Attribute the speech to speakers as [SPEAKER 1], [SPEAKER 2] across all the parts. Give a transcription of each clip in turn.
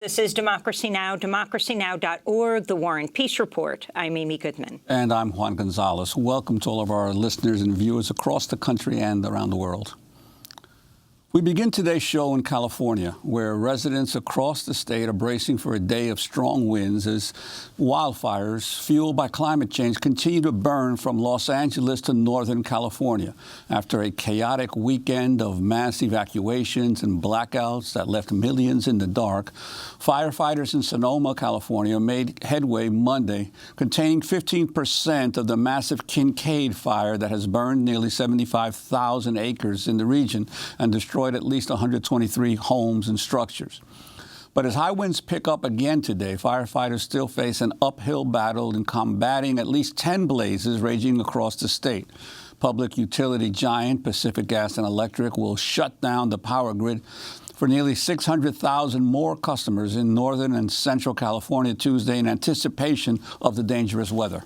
[SPEAKER 1] This is Democracy Now!, democracynow.org, The War and Peace Report. I'm Amy Goodman.
[SPEAKER 2] And I'm Juan Gonzalez. Welcome to all of our listeners and viewers across the country and around the world. We begin today's show in California, where residents across the state are bracing for a day of strong winds as wildfires fueled by climate change continue to burn from Los Angeles to Northern California after a chaotic weekend of mass evacuations and blackouts that left millions in the dark. Firefighters in Sonoma, California made headway Monday, containing 15% of the massive Kincade fire that has burned nearly 75,000 acres in the region and destroyed at least 123 homes and structures. But as high winds pick up again today, firefighters still face an uphill battle in combating at least 10 blazes raging across the state. Public utility giant Pacific Gas and Electric will shut down the power grid for nearly 600,000 more customers in Northern and Central California Tuesday in anticipation of the dangerous weather.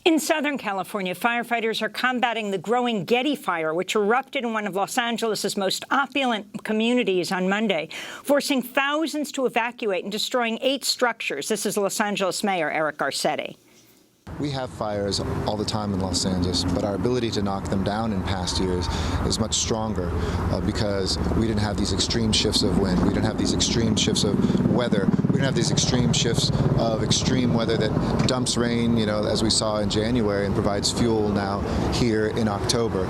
[SPEAKER 1] In Southern California, firefighters are combating the growing Getty fire, which erupted in one of Los Angeles' most opulent communities on Monday, forcing thousands to evacuate and destroying 8 structures. This is Los Angeles Mayor Eric Garcetti.
[SPEAKER 3] We have fires all the time in Los Angeles, but our ability to knock them down in past years is much stronger because we didn't have these extreme shifts of wind. We didn't have these extreme shifts of weather. We didn't have these extreme shifts of extreme weather that dumps rain, as we saw in January, and provides fuel now here in October.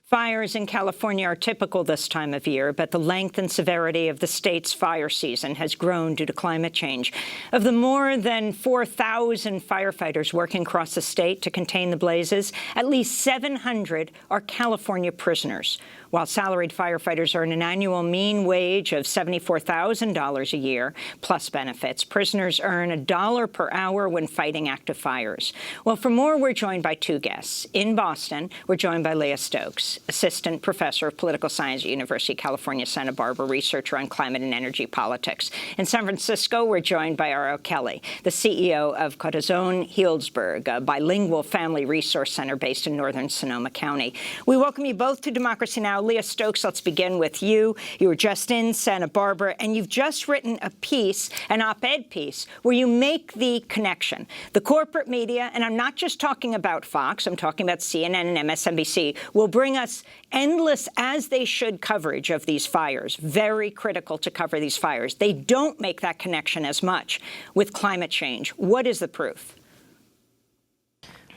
[SPEAKER 1] Fires in California are typical this time of year, but the length and severity of the state's fire season has grown due to climate change. Of the more than 4,000 firefighters working across the state to contain the blazes, at least 700 are California prisoners. While salaried firefighters earn an annual mean wage of $74,000 a year, plus benefits, prisoners earn $1 per hour when fighting active fires. Well, for more, we're joined by 2 guests. In Boston, we're joined by Leah Stokes, Assistant Professor of Political Science at University of California, Santa Barbara, researcher on climate and energy politics. In San Francisco, we're joined by Ariel Kelley, the CEO of Corazón Healdsburg, a bilingual family resource center based in Northern Sonoma County. We welcome you both to Democracy Now! Leah Stokes, let's begin with you. You were just in Santa Barbara, and you've just written a piece, an op-ed piece, where you make the connection. The corporate media, and I'm not just talking about Fox, I'm talking about CNN and MSNBC, will bring us endless, as they should, coverage of these fires. Very critical to cover these fires. They don't make that connection as much with climate change. What is the proof?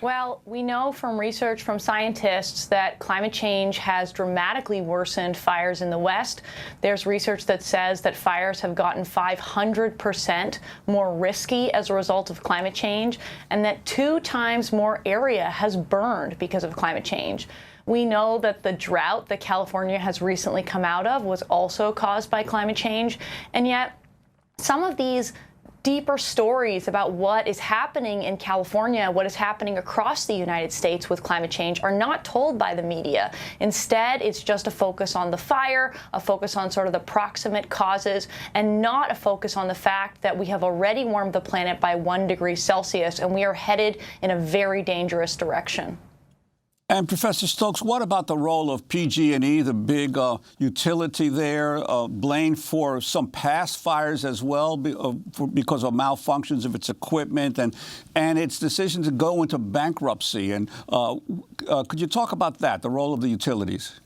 [SPEAKER 4] Well, we know from research from scientists that climate change has dramatically worsened fires in the West. There's research that says that fires have gotten 500% more risky as a result of climate change, and that 2 times more area has burned because of climate change. We know that the drought that California has recently come out of was also caused by climate change, and yet some of these deeper stories about what is happening in California, what is happening across the United States with climate change are not told by the media. Instead, it's just a focus on the fire, a focus on sort of the proximate causes, and not a focus on the fact that we have already warmed the planet by 1 degree Celsius, and we are headed in a very dangerous direction.
[SPEAKER 2] And Professor Stokes, what about the role of PG&E, the big utility there, blamed for some past fires as well because of malfunctions of its equipment and its decision to go into bankruptcy? And could you talk about that, the role of the utilities?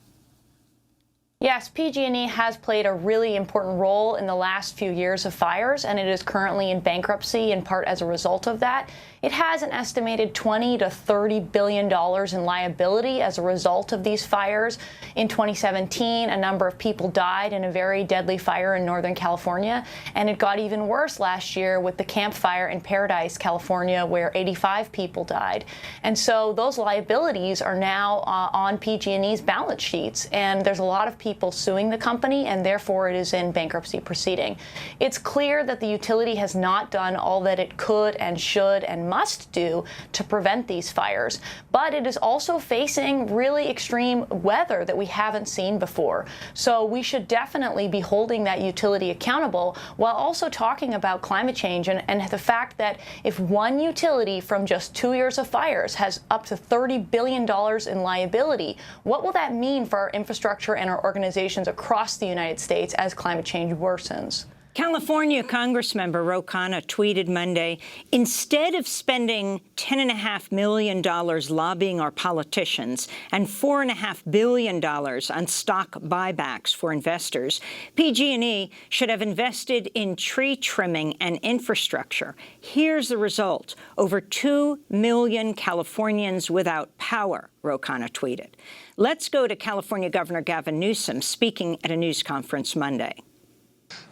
[SPEAKER 4] Yes, PG&E has played a really important role in the last few years of fires, and it is currently in bankruptcy in part as a result of that. It has an estimated $20 to $30 billion in liability as a result of these fires. In 2017, a number of people died in a very deadly fire in Northern California, and it got even worse last year with the Camp Fire in Paradise, California, where 85 people died. And so those liabilities are now on PG&E's balance sheets, and there's a lot of people suing the company, and therefore it is in bankruptcy proceeding. It's clear that the utility has not done all that it could and should and must do to prevent these fires, but it is also facing really extreme weather that we haven't seen before. So we should definitely be holding that utility accountable while also talking about climate change and the fact that if one utility from just 2 years of fires has up to $30 billion in liability, what will that mean for our infrastructure and our organizations across the United States as climate change worsens?
[SPEAKER 1] California Congressmember Ro Khanna tweeted Monday, instead of spending $10.5 million lobbying our politicians and $4.5 billion on stock buybacks for investors, PG&E should have invested in tree trimming and infrastructure. Here's the result. Over 2 million Californians without power, Ro Khanna tweeted. Let's go to California Governor Gavin Newsom speaking at a news conference Monday.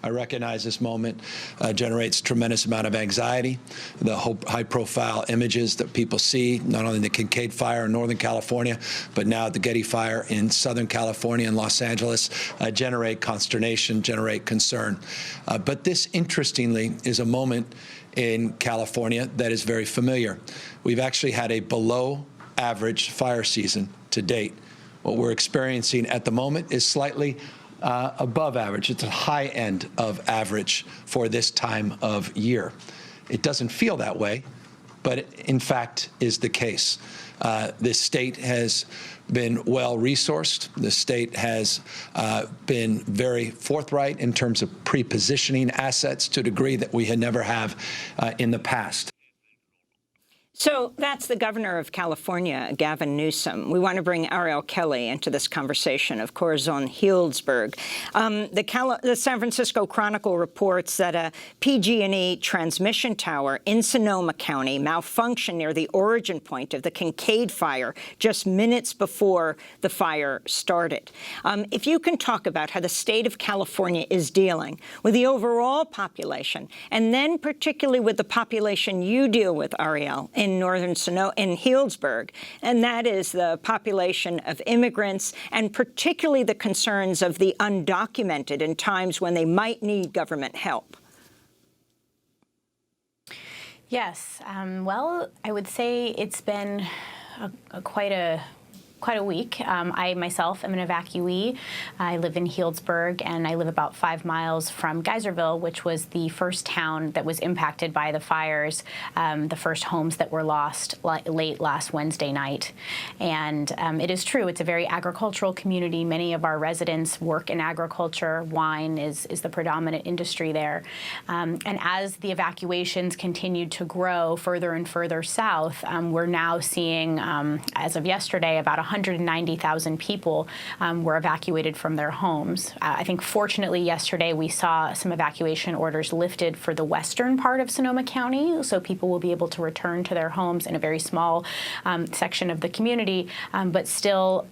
[SPEAKER 5] I recognize this moment generates a tremendous amount of anxiety. The high-profile images that people see, not only the Kincade fire in Northern California, but now the Getty fire in Southern California and Los Angeles, generate consternation, generate concern. But this, interestingly, is a moment in California that is very familiar. We've actually had a below-average fire season to date. What we're experiencing at the moment is slightly above average. It's a high end of average for this time of year. It doesn't feel that way, but it, in fact, is the case. This state has been well resourced. The state has been very forthright in terms of pre-positioning assets to a degree that we had never have in the past.
[SPEAKER 1] So that's the governor of California, Gavin Newsom. We want to bring Ariel Kelley into this conversation of Corazón Healdsburg. The San Francisco Chronicle reports that a PG&E transmission tower in Sonoma County malfunctioned near the origin point of the Kincade fire just minutes before the fire started. If you can talk about how the state of California is dealing with the overall population, and then particularly with the population you deal with, Ariel, in Northern Sonoma, in Healdsburg, and that is the population of immigrants, and particularly the concerns of the undocumented in times when they might need government help.
[SPEAKER 6] Yes. Well, I would say it's been quite a week. I myself am an evacuee. I live in Healdsburg, and I live about 5 miles from Geyserville, which was the first town that was impacted by the fires, the first homes that were lost late last Wednesday night. And it is true, it's a very agricultural community. Many of our residents work in agriculture. Wine is the predominant industry there. And as the evacuations continued to grow further and further south, we're now seeing, as of yesterday, about 190,000 people were evacuated from their homes. I think fortunately yesterday we saw some evacuation orders lifted for the western part of Sonoma County, so people will be able to return to their homes in a very small section of the community, but still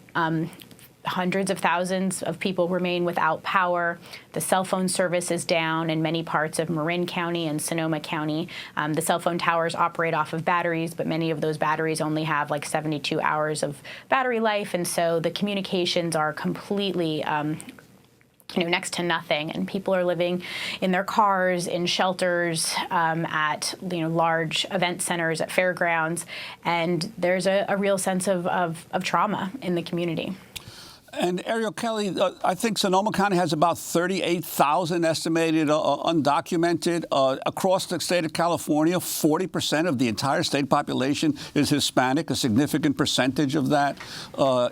[SPEAKER 6] hundreds of thousands of people remain without power. The cell phone service is down in many parts of Marin County and Sonoma County. The cell phone towers operate off of batteries, but many of those batteries only have like 72 hours of battery life, and so the communications are completely next to nothing, and people are living in their cars, in shelters, at large event centers, at fairgrounds, and there's a real sense of trauma in the community.
[SPEAKER 2] And Ariel Kelley, I think Sonoma County has about 38,000 estimated undocumented. Across the state of California, 40% of the entire state population is Hispanic. A significant percentage of that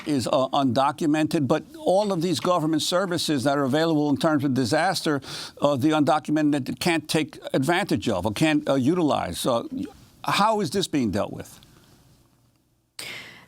[SPEAKER 2] is undocumented. But all of these government services that are available in terms of disaster, the undocumented can't take advantage of or can't utilize. How is this being dealt with?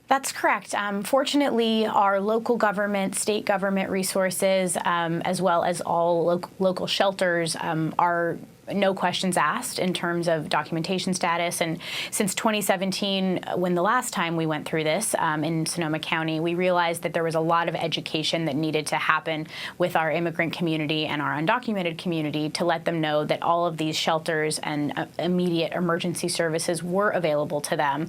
[SPEAKER 6] That's correct. Fortunately, our local government, state government resources, as well as all local shelters, are no questions asked in terms of documentation status. And since 2017, when the last time we went through this in Sonoma County, we realized that there was a lot of education that needed to happen with our immigrant community and our undocumented community to let them know that all of these shelters and immediate emergency services were available to them.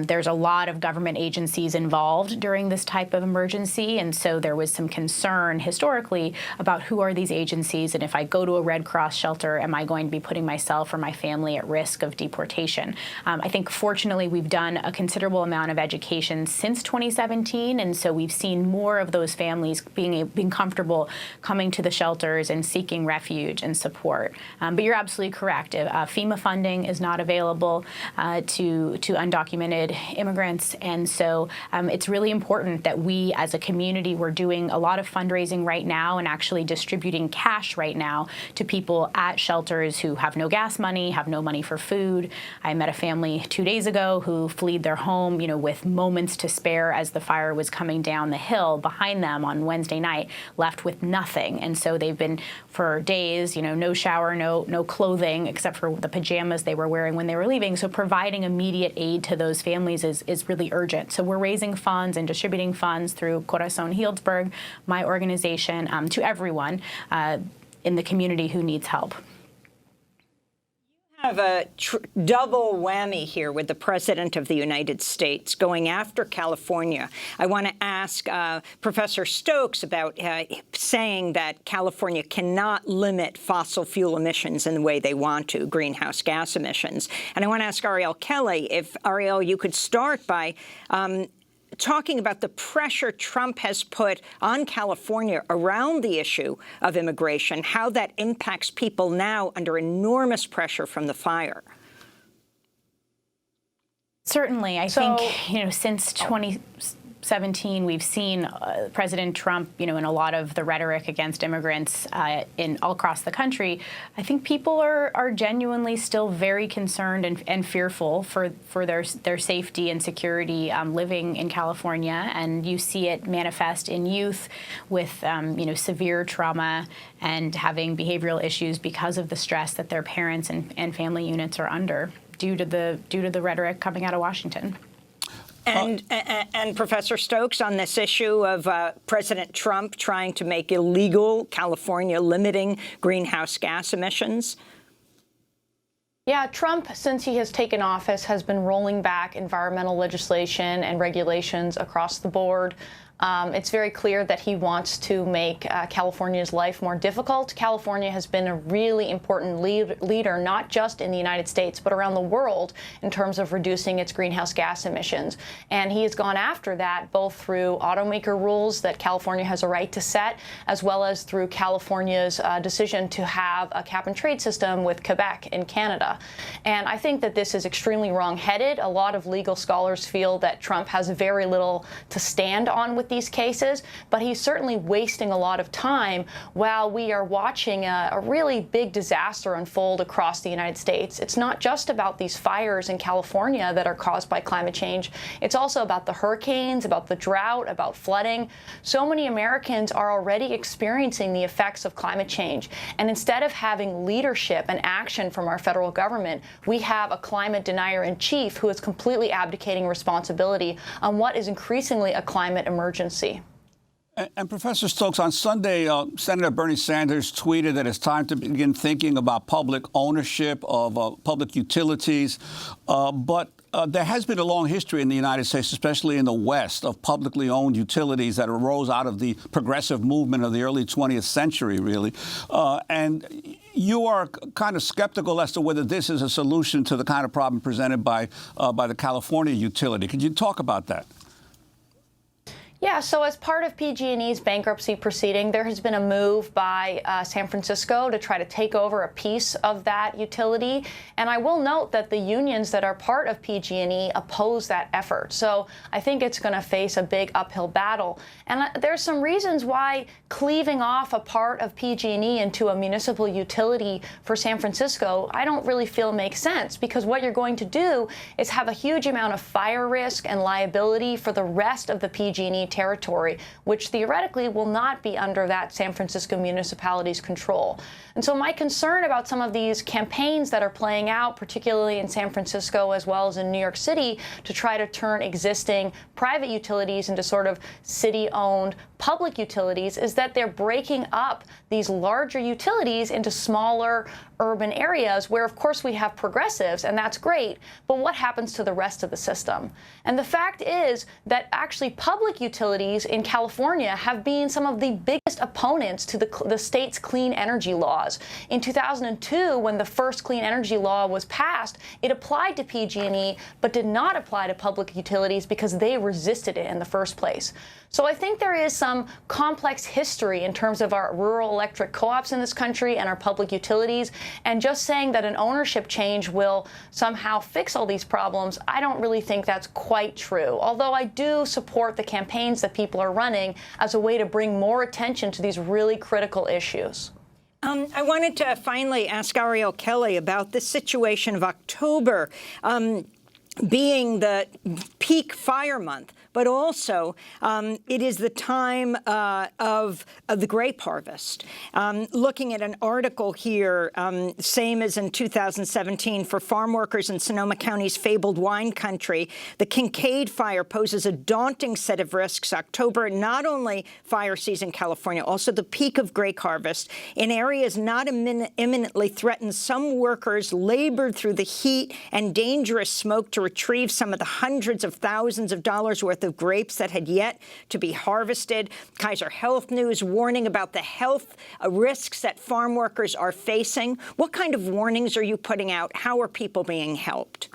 [SPEAKER 6] There's a lot of government agencies involved during this type of emergency, and so there was some concern historically about who are these agencies, and if I go to a Red Cross shelter, am I going to be putting myself or my family at risk of deportation? I think fortunately we've done a considerable amount of education since 2017, and so we've seen more of those families being comfortable coming to the shelters and seeking refuge and support. But you're absolutely correct. FEMA funding is not available to undocumented immigrants, and so it's really important that we as a community, we're doing a lot of fundraising right now and actually distributing cash right now to people at shelters who have no gas money, have no money for food. I met a family 2 days ago who fled their home, with moments to spare as the fire was coming down the hill behind them on Wednesday night, left with nothing. And so they've been for days, no shower, no clothing except for the pajamas they were wearing when they were leaving. So providing immediate aid to those families is really urgent. So we're raising funds and distributing funds through Corazón Healdsburg, my organization, to everyone in the community who needs help.
[SPEAKER 1] Have a double whammy here with the President of the United States going after California. I want to ask Professor Stokes about saying that California cannot limit fossil fuel emissions in the way they want to, greenhouse gas emissions. And I want to ask Ariel Kelley, if, Ariel, you could start by talking about the pressure Trump has put on California around the issue of immigration, how that impacts people now under enormous pressure from the fire.
[SPEAKER 6] Certainly. I think, since 2017, we've seen President Trump, in a lot of the rhetoric against immigrants all across the country. I think people are genuinely still very concerned and fearful for their safety and security living in California. And you see it manifest in youth with, severe trauma and having behavioral issues because of the stress that their parents and family units are under due to the rhetoric coming out of Washington.
[SPEAKER 1] And Professor Stokes, on this issue of President Trump trying to make illegal California limiting greenhouse gas emissions?
[SPEAKER 4] Yeah, Trump, since he has taken office, has been rolling back environmental legislation and regulations across the board. It's very clear that he wants to make California's life more difficult. California has been a really important leader, not just in the United States, but around the world in terms of reducing its greenhouse gas emissions. And he has gone after that both through automaker rules that California has a right to set, as well as through California's decision to have a cap-and-trade system with Quebec in Canada. And I think that this is extremely wrong-headed. A lot of legal scholars feel that Trump has very little to stand on with these cases, but he's certainly wasting a lot of time while we are watching a really big disaster unfold across the United States. It's not just about these fires in California that are caused by climate change. It's also about the hurricanes, about the drought, about flooding. So many Americans are already experiencing the effects of climate change. And instead of having leadership and action from our federal government, we have a climate denier-in-chief who is completely abdicating responsibility on what is increasingly a climate emergency.
[SPEAKER 2] And Professor Stokes, on Sunday, Senator Bernie Sanders tweeted that it's time to begin thinking about public ownership of public utilities. But there has been a long history in the United States, especially in the West, of publicly owned utilities that arose out of the progressive movement of the early 20th century, really. And you are kind of skeptical as to whether this is a solution to the kind of problem presented by the California utility. Could you talk about that?
[SPEAKER 4] Yeah, so as part of PG&E's bankruptcy proceeding, there has been a move by San Francisco to try to take over a piece of that utility. And I will note that the unions that are part of PG&E oppose that effort. So I think it's going to face a big uphill battle. And there's some reasons why cleaving off a part of PG&E into a municipal utility for San Francisco, I don't really feel makes sense, because what you're going to do is have a huge amount of fire risk and liability for the rest of the PG&E territory, which theoretically will not be under that San Francisco municipality's control. And so my concern about some of these campaigns that are playing out, particularly in San Francisco as well as in New York City, to try to turn existing private utilities into sort of city-owned public utilities, is that they're breaking up these larger utilities into smaller urban areas where, of course, we have progressives, and that's great, but what happens to the rest of the system? And the fact is that actually public utilities utilities in California have been some of the biggest opponents to the state's clean energy laws. In 2002, when the first clean energy law was passed, it applied to PG&E, but did not apply to public utilities because they resisted it in the first place. So I think there is some complex history in terms of our rural electric co-ops in this country and our public utilities. And just saying that an ownership change will somehow fix all these problems, I don't really think that's quite true. Although I do support the campaigns that people are running as a way to bring more attention to these really critical issues.
[SPEAKER 1] I wanted to finally ask Ariel Kelley about the situation of October being the peak fire month, but also it is the time of the grape harvest. Looking at an article here, same as in 2017, for farm workers in Sonoma County's fabled wine country, the Kincade fire poses a daunting set of risks. October, not only fire season in California, also the peak of grape harvest. In areas not imminently threatened, some workers labored through the heat and dangerous smoke to retrieve some of the hundreds of thousands of dollars worth of grapes that had yet to be harvested. Kaiser Health News warning about the health risks that farm workers are facing. What kind of warnings are you putting out? How are people being helped?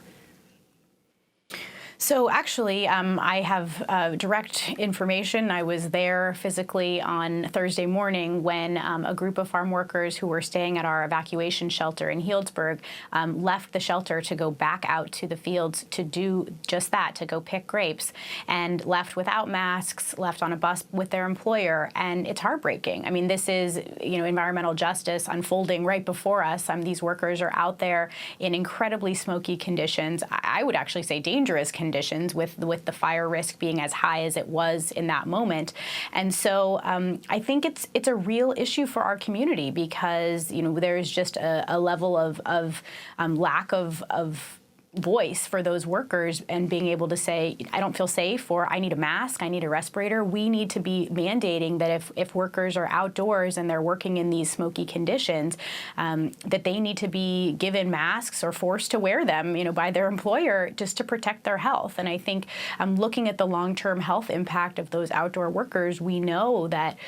[SPEAKER 6] So actually, I have direct information. I was there physically on Thursday morning when a group of farm workers who were staying at our evacuation shelter in Healdsburg left the shelter to go back out to the fields to do just that, to go pick grapes, and left without masks, left on a bus with their employer. And it's heartbreaking. I mean, this is, environmental justice unfolding right before us. These workers are out there in incredibly smoky conditions. I would actually say dangerous conditions, with the fire risk being as high as it was in that moment. And so I think it's a real issue for our community because, there's just a level of lack of voice for those workers and being able to say, I don't feel safe, or I need a mask, I need a respirator. We need to be mandating that if workers are outdoors and they're working in these smoky conditions, that they need to be given masks or forced to wear them, by their employer just to protect their health. And I think looking at the long-term health impact of those outdoor workers, we know that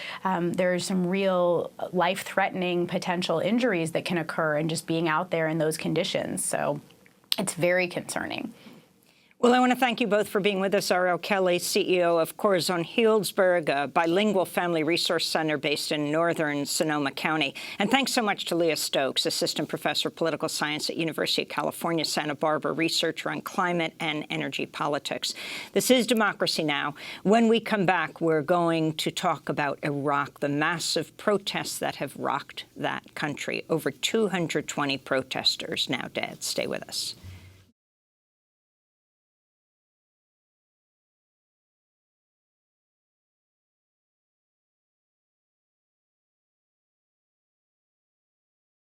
[SPEAKER 6] there's some real life-threatening potential injuries that can occur in just being out there in those conditions. So it's very concerning.
[SPEAKER 1] Well, I want to thank you both for being with us. Ariel Kelley, CEO of Corazón Healdsburg, a bilingual family resource center based in Northern Sonoma County. And thanks so much to Leah Stokes, assistant professor of political science at University of California, Santa Barbara, researcher on climate and energy politics. This is Democracy Now! When we come back, we're going to talk about Iraq, the massive protests that have rocked that country. Over 220 protesters now dead. Stay with us.